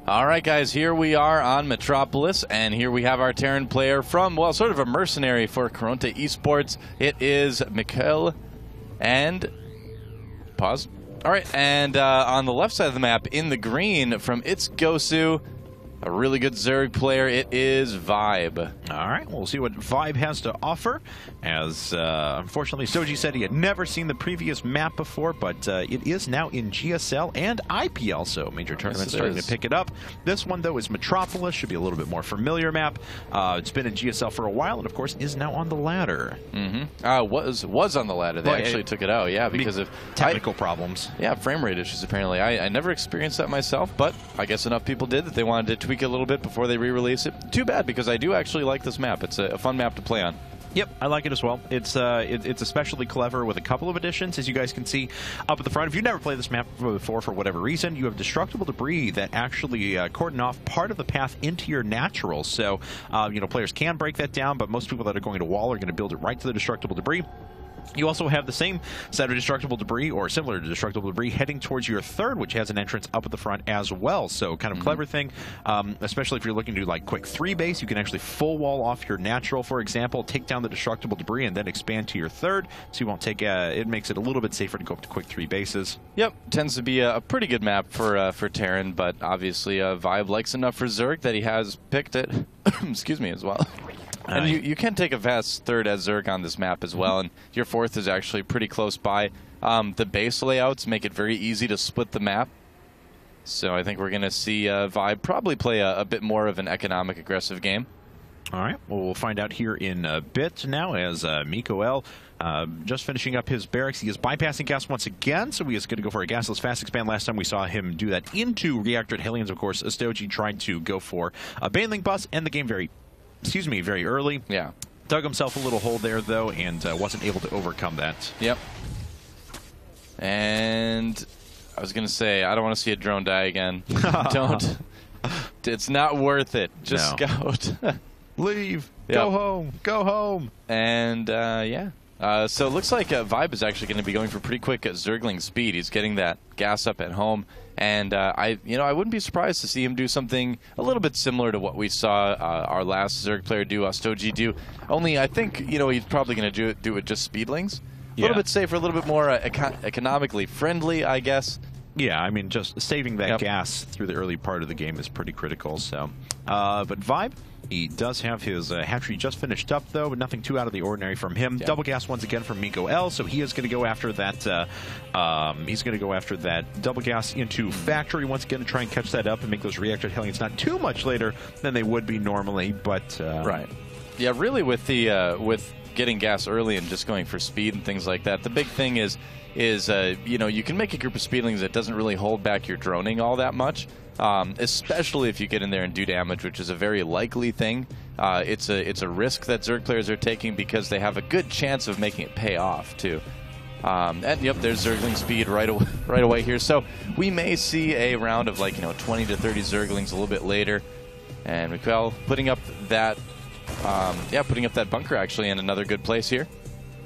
All right, guys, here we are on Metropolis, and here we have our Terran player from, well, sort of a mercenary for Karont3 Esports. It is Mikhail, and pause. All right, and on the left side of the map, in the green, from its GoSu, a really good Zerg player, it is ViBe. All right, we'll see what ViBe has to offer. As unfortunately, Soji said he had never seen the previous map before, but it is now in GSL and IPL, so major tournaments starting to pick it up. This one, though, is Metropolis. Should be a little bit more familiar map. It's been in GSL for a while, and of course, is now on the ladder. Was on the ladder. They actually took it out, yeah, because of technical problems. Yeah, frame rate issues, apparently. I never experienced that myself, but I guess enough people did that they wanted to tweak it a little bit before they re-release it. Too bad, because I do actually like this map. It's a fun map to play on. Yep, I like it as well. It's especially clever with a couple of additions, as you guys can see up at the front. If you've never played this map before for whatever reason, you have destructible debris that actually cordon off part of the path into your natural. So, you know, players can break that down, but most people that are going to wall are going to build it right to the destructible debris. You also have the same set of destructible debris, or similar to destructible debris, heading towards your third, which has an entrance up at the front as well. So kind of clever thing, especially if you're looking to do like quick 3 base. You can actually full wall off your natural, for example, take down the destructible debris, and then expand to your third. So you won't take, it makes it a little bit safer to go up to quick 3 bases. Yep, tends to be a pretty good map for Terran, but obviously ViBe likes enough for Zerg that he has picked it, excuse me, as well. And you can take a fast third as Zerg on this map as well, and your fourth is actually pretty close by. The base layouts make it very easy to split the map, so I think we're going to see ViBe probably play a bit more of an economic, aggressive game. All right, well, we'll find out here in a bit now as Mikhail just finishing up his barracks. He is bypassing gas once again, so he is going to go for a gasless fast expand. Last time we saw him do that into reactor Hellions, of course. Astoji tried to go for a Baneling bus, and the game very early. Yeah. Dug himself a little hole there, though, and wasn't able to overcome that. Yep. And I was going to say, I don't want to see a drone die again. Don't. It's not worth it. Just scout. Leave. Yep. Go home. Go home. And, yeah. So it looks like ViBe is actually going to be going for pretty quick Zergling speed. He's getting that gas up at home. And I wouldn't be surprised to see him do something a little bit similar to what we saw our last Zerg player do, Astoji do. Only I think he's probably going to do it with just speedlings. A little bit safer, a little bit more economically friendly, I guess. Yeah, I mean, just saving that gas through the early part of the game is pretty critical. So, but ViBe, he does have his hatchery just finished up, though, but nothing too out of the ordinary from him. Double gas once again from Mikhail, so he is going to go after that. He's going to go after that double gas into factory once again to try and catch that up and make those reactor Hellions not too much later than they would be normally. But right, yeah, really with the with getting gas early and just going for speed and things like that. The big thing is you can make a group of speedlings that doesn't really hold back your droning all that much. Especially if you get in there and do damage, which is a very likely thing. It's a risk that Zerg players are taking because they have a good chance of making it pay off too. And yep, there's Zergling speed right away here. So we may see a round of 20 to 30 Zerglings a little bit later, and Mikhail putting up that bunker actually in another good place here.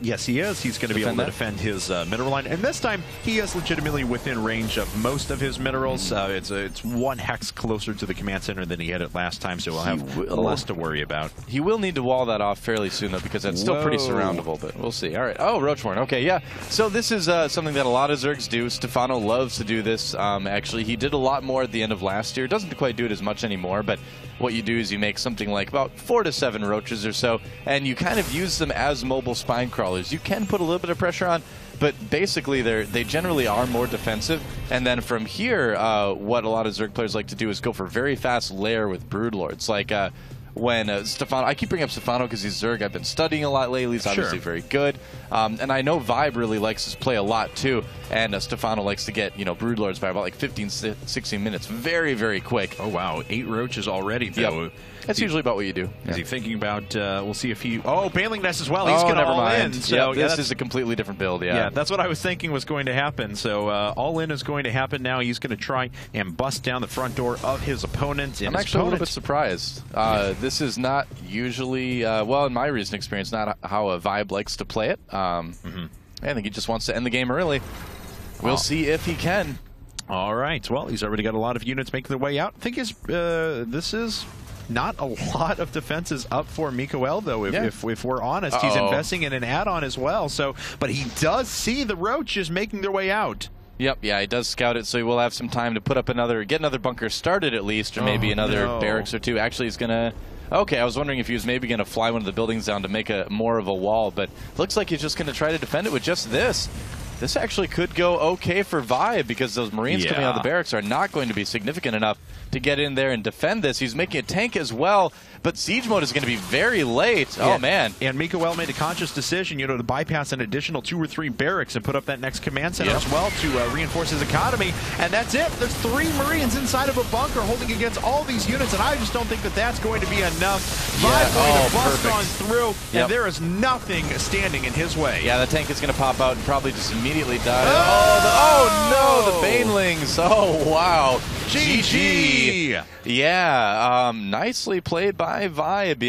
Yes, he is. He's going to be able to defend his mineral line. And this time, he is legitimately within range of most of his minerals. It's 1 hex closer to the command center than he had it last time, so we'll have less to worry about. He will need to wall that off fairly soon, though, because that's still pretty surroundable, but we'll see. All right. Oh, Roachborn. Okay, yeah. So this is something that a lot of Zergs do. Stefano loves to do this. Actually, he did a lot more at the end of last year. Doesn't quite do it as much anymore, but what you do is you make something like about 4 to 7 roaches or so, and you kind of use them as mobile spine crawlers. You can put a little bit of pressure on, but basically they generally are more defensive. And then from here, what a lot of Zerg players like to do is go for very fast lair with Broodlords. Like when Stefano, I keep bringing up Stefano because he's Zerg I've been studying a lot lately. He's obviously very good. And I know ViBe really likes his play a lot too. And Stefano likes to get, Broodlords by about 15, 16 minutes. Very, very quick. Oh, wow. 8 roaches already, though. Yep. That's usually about what you do. Is he thinking about, we'll see if he, Baneling Nest as well. He's going to all in. So this is a completely different build, Yeah, that's what I was thinking was going to happen. So all in is going to happen now. He's going to try and bust down the front door of his opponent. I'm actually a little bit surprised. This is not usually, well, in my recent experience, not how a ViBe likes to play it. I think he just wants to end the game early. We'll see if he can. All right. Well, he's already got a lot of units making their way out. I think this is not a lot of defenses up for Mikael, though, if we're honest. He's investing in an add-on as well. So, but he does see the roaches making their way out. Yep, yeah, he does scout it, so he will have some time to put up get another bunker started at least, or maybe another barracks or two. Actually, he's going to... Okay, I was wondering if he was maybe going to fly one of the buildings down to make more of a wall, but looks like he's just going to try to defend it with just this. This actually could go okay for ViBe because those Marines coming out of the barracks are not going to be significant enough to get in there and defend this. He's making a tank as well, but siege mode is going to be very late. Oh, man. And Mikael made a conscious decision, you know, to bypass an additional 2 or 3 barracks and put up that next command center as well to reinforce his economy. And that's it. There's 3 Marines inside of a bunker holding against all these units, and I just don't think that that's going to be enough. ViBe going to bust on through, and there is nothing standing in his way. Yeah, the tank is going to pop out and probably just immediately die. Oh, no, the Banelings. Oh, wow. GG. Yeah, nicely played by ViBe.